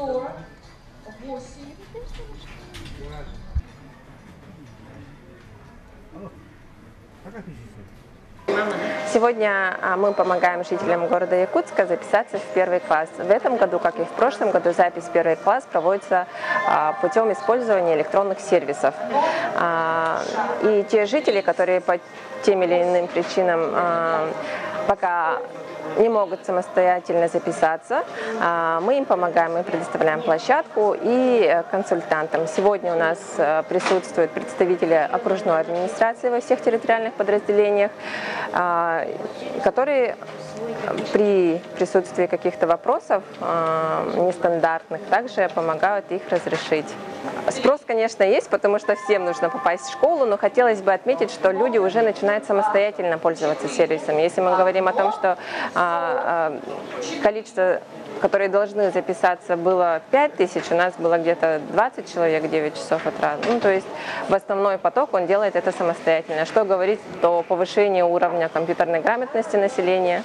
48. Сегодня мы помогаем жителям города Якутска записаться в первый класс. В этом году, как и в прошлом году, запись в первый класс проводится путем использования электронных сервисов. И те жители, которые по тем или иным причинам пока не могут самостоятельно записаться, мы им помогаем, мы предоставляем площадку и консультантам. Сегодня у нас присутствуют представители окружной администрации во всех территориальных подразделениях, которые при присутствии каких-то вопросов нестандартных также помогают их разрешить. Спрос, конечно, есть, потому что всем нужно попасть в школу, но хотелось бы отметить, что люди уже начинают самостоятельно пользоваться сервисами. Если мы говорим о том, что количество, которые должны записаться, было 5000, у нас было где-то 20 человек 9 часов утра. Ну, то есть в основной поток он делает это самостоятельно, что говорит о повышении уровня компьютерной грамотности населения.